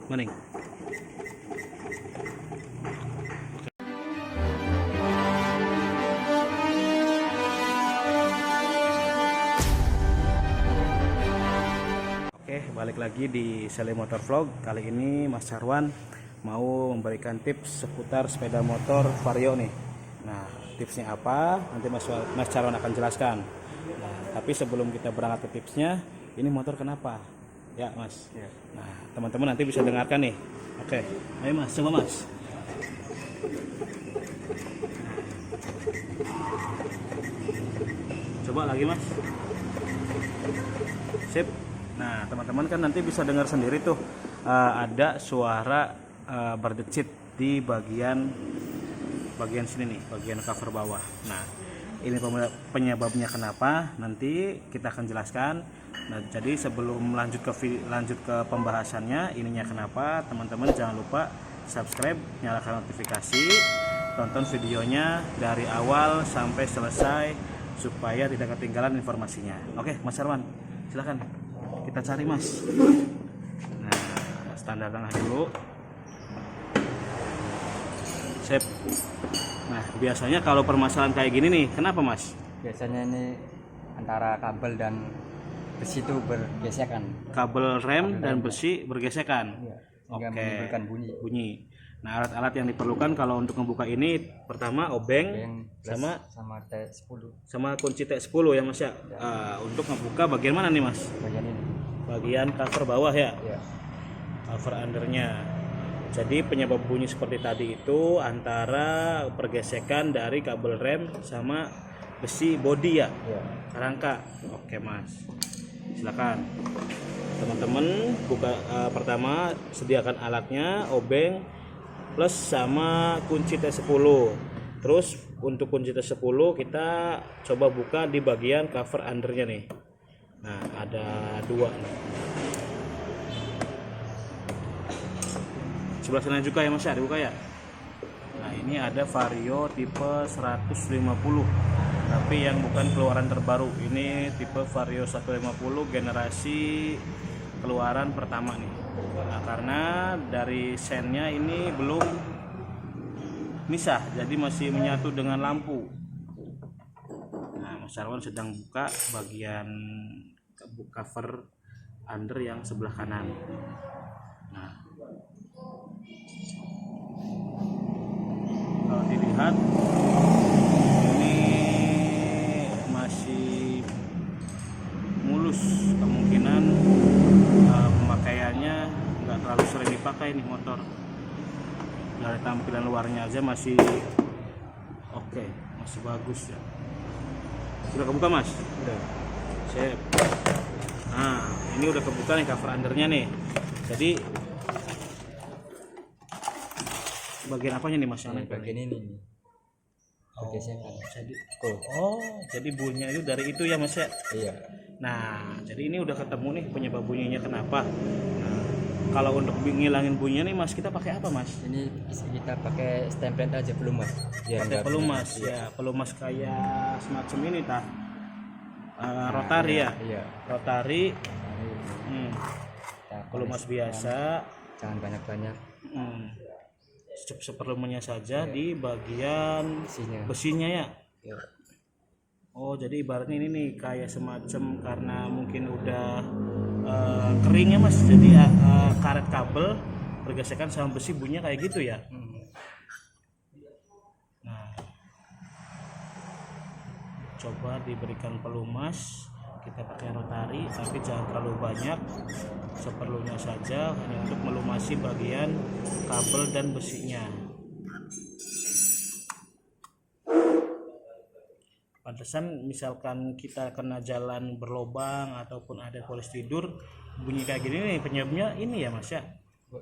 Maning. Oke, balik lagi di Sele Motor Vlog. Kali ini Mas Carwan mau memberikan tips seputar sepeda motor Vario nih. Nah, tipsnya apa? Nanti Mas Carwan akan jelaskan. Nah, tapi sebelum kita berangkat ke tipsnya, ini motor kenapa? Ya, Mas. Ya. Nah, teman-teman nanti bisa dengarkan nih. Oke, ayo Mas, coba Mas. Coba lagi Mas. Sip. Nah, teman-teman kan nanti bisa dengar sendiri tuh ada suara berdecit di bagian sini nih, bagian cover bawah. Nah, ini penyebabnya kenapa? Nanti kita akan jelaskan. Nah, jadi sebelum lanjut ke pembahasannya, ininya kenapa, teman-teman jangan lupa subscribe, nyalakan notifikasi, tonton videonya dari awal sampai selesai supaya tidak ketinggalan informasinya. Oke, Mas Carwan, silakan. Kita cari Mas. Nah, standar tengah dulu. Sip. Nah, biasanya kalau permasalahan kayak gini nih, kenapa Mas? Biasanya ini antara kabel dan besi itu bergesekan. Kabel rem dan besi bergesekan. Ya, sehingga Oke. menimbulkan bunyi. Nah, alat-alat yang diperlukan kalau untuk membuka ini pertama obeng Yang sama T10 sama kunci T10 ya Mas ya. Untuk membuka bagian mana nih Mas? bagian ini. Bagian cover bawah ya. Ya. Cover undernya. Jadi penyebab bunyi seperti tadi itu antara pergesekan dari kabel rem sama besi bodi ya, Ya. rangka. Oke Mas, silakan teman-teman buka. Pertama sediakan alatnya, obeng plus sama kunci T10. Terus untuk kunci T10 kita coba buka di bagian cover undernya nih. Nah, ada dua nih. Sebelah sana juga ya Mas ya, dibuka ya. Nah, ini ada Vario tipe 150, tapi yang bukan keluaran terbaru. Ini tipe Vario 150 generasi keluaran pertama nih. Nah, karena dari sennya ini belum misah, jadi masih menyatu dengan lampu. Nah, Mas Carwan sedang buka bagian cover under yang sebelah kanan. Nah, kalau dilihat ini masih mulus, kemungkinan pemakaiannya nggak terlalu sering dipakai nih motor. Dari tampilan luarnya aja masih oke, masih bagus ya. Sudah kebuka Mas? Udah. Sip. Nah, ini udah kebuka nih cover undernya nih. Jadi bagian apanya nih Mas? Ini bagian ini nih. Bergesekan. Jadi bunyinya itu dari itu ya Mas ya? Iya. Nah, jadi ini udah ketemu nih penyebab bunyinya kenapa. Nah, kalau untuk ngilangin bunyinya nih Mas, kita pakai apa Mas? Ini kita pakai stempel aja pelumas. Biar Pakai nggak pelumas bunyi. ya, pelumas kayak semacam ini tah. Rotari ya? Iya. Rotari. Kita Pelumas polisi biasa. Jangan banyak-banyak Seperlunya saja di bagian besinya. besinya ya. Ya. Oh, jadi ibaratnya ini nih kayak semacam karena mungkin udah kering ya Mas. Jadi karet kabel bergesekan sama besi bunyinya kayak gitu ya. Nah, coba diberikan pelumas. Kita pakai rotari tapi jangan terlalu banyak, seperlunya saja, hanya untuk melumasi bagian kabel dan besinya. Pantesan misalkan kita kena jalan berlobang ataupun ada polis tidur, bunyi kayak gini nih, penyebabnya ini ya Mas ya.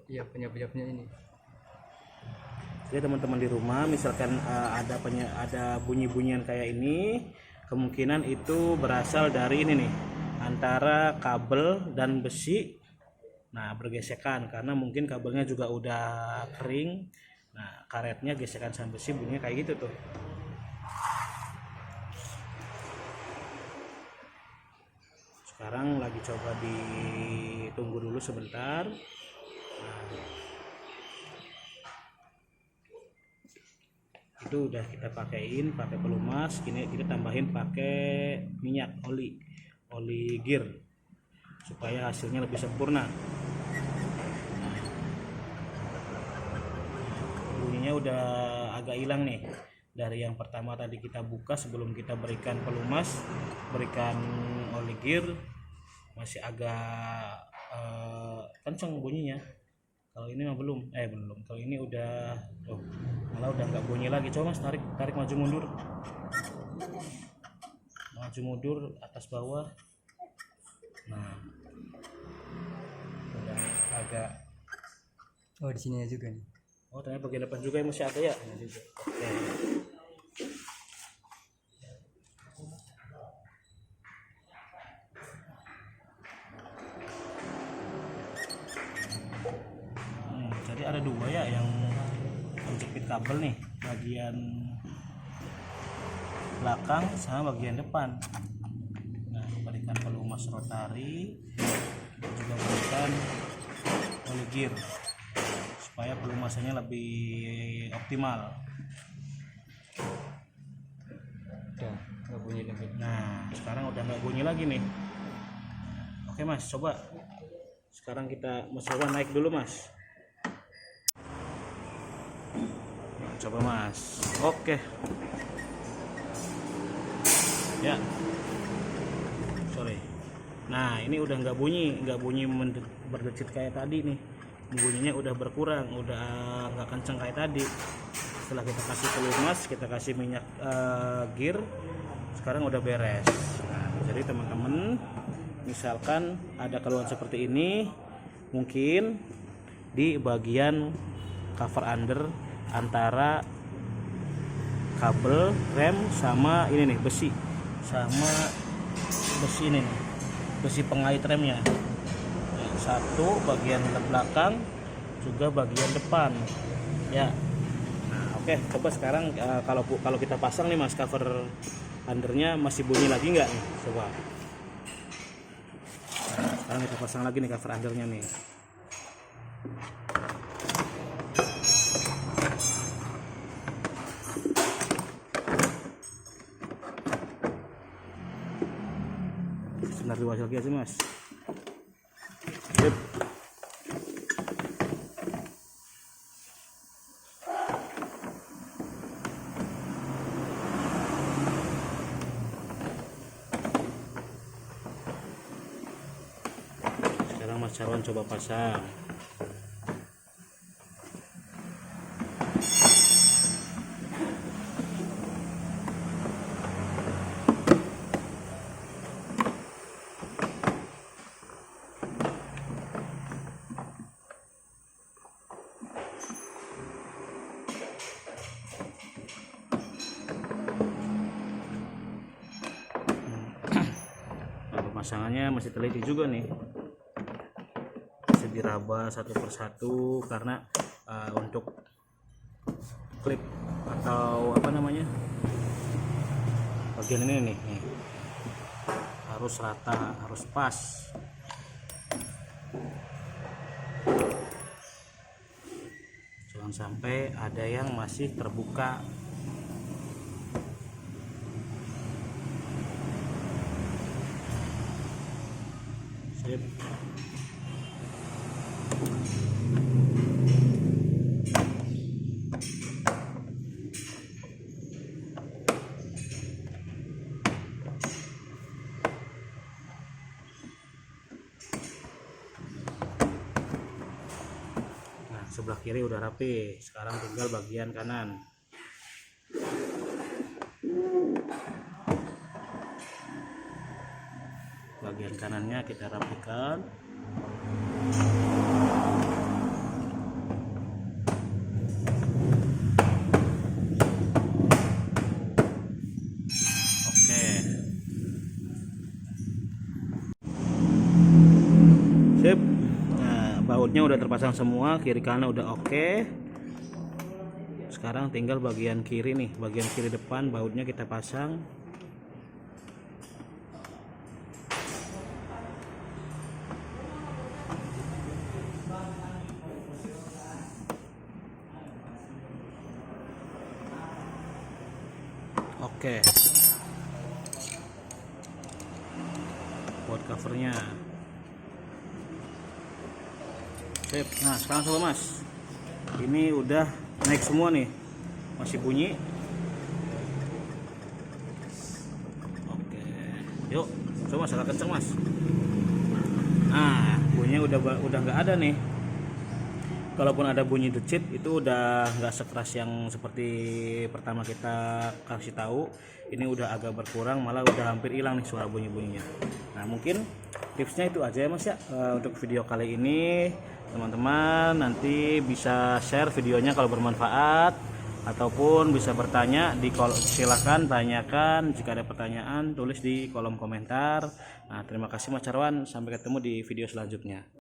Iya, penyebabnya ini. Jadi teman-teman di rumah misalkan ada bunyi-bunyian kayak ini, kemungkinan itu berasal dari ini nih, antara kabel dan besi. Nah, bergesekan karena mungkin kabelnya juga udah kering. Nah, karetnya gesekan sama besi, bunyinya kayak gitu tuh. Sekarang lagi coba ditunggu dulu sebentar. Itu udah kita pakein pakai pelumas. Ini kita tambahin pakai minyak oli gear supaya hasilnya lebih sempurna. Bunyinya udah agak hilang nih. Dari yang pertama tadi kita buka sebelum kita berikan pelumas, berikan oli gear, masih agak kenceng bunyinya. Kalau ini mah belum. Kalau ini udah malah udah nggak bunyi lagi. Coba Mas tarik maju mundur atas bawah. Nah, udah agak. Oh, di sini juga nih. Oh, ternyata bagian depan juga yang masih ada ya. Oke. Jadi ada dua ya yang menjepit kabel nih, bagian belakang sama bagian depan. Nah, berikan pelumas rotari, kita juga berikan oli gear supaya pelumasannya lebih optimal. Udah nggak bunyi lagi. Nah, sekarang udah nggak bunyi lagi nih. Oke Mas, coba sekarang kita coba naik dulu Mas. Coba Mas. Oke ya, sorry. Nah, ini udah nggak bunyi berdecit kayak tadi nih. Bunyinya udah berkurang, udah nggak kenceng kayak tadi. Setelah kita kasih pelumas, kita kasih minyak gear, sekarang udah beres. Nah, jadi teman-teman, misalkan ada keluhan seperti ini, mungkin di bagian cover under antara kabel rem sama ini nih besi ini nih, besi pengait remnya. Satu bagian belakang juga bagian depan ya. Nah, oke, coba sekarang kalau kita pasang nih Mas, cover undernya masih bunyi lagi nggak nih, coba. Nah, sekarang kita pasang lagi nih cover undernya nih. Sebentar dulu lagi aja Mas. Yep. Sekarang Mas Carwan coba pasang. Pemasangannya masih teliti juga nih, masih diraba satu persatu karena untuk klip atau apa namanya bagian ini nih harus rata, harus pas. Jangan sampai ada yang masih terbuka. Sip. Nah, sebelah kiri udah rapi, sekarang tinggal bagian kanan. Bagian kanannya kita rapikan. Oke. Sip. Nah, bautnya udah terpasang semua, kiri kanan udah oke. Sekarang tinggal bagian kiri nih, bagian kiri depan bautnya kita pasang. Oke, buat covernya. Sip. Nah sekarang coba Mas, ini udah naik semua nih, masih bunyi. Oke, yuk coba agak kenceng Mas. Nah bunyinya udah nggak ada nih. Kalaupun ada bunyi decit itu udah nggak sekeras yang seperti pertama kita kasih tahu. Ini udah agak berkurang, malah udah hampir hilang nih suara bunyi-bunyinya. Nah mungkin tipsnya itu aja ya Mas ya, untuk video kali ini. Teman-teman nanti bisa share videonya kalau bermanfaat, ataupun bisa bertanya di kolom, silakan tanyakan jika ada pertanyaan, tulis di kolom komentar. Nah terima kasih Mas Carwan, sampai ketemu di video selanjutnya.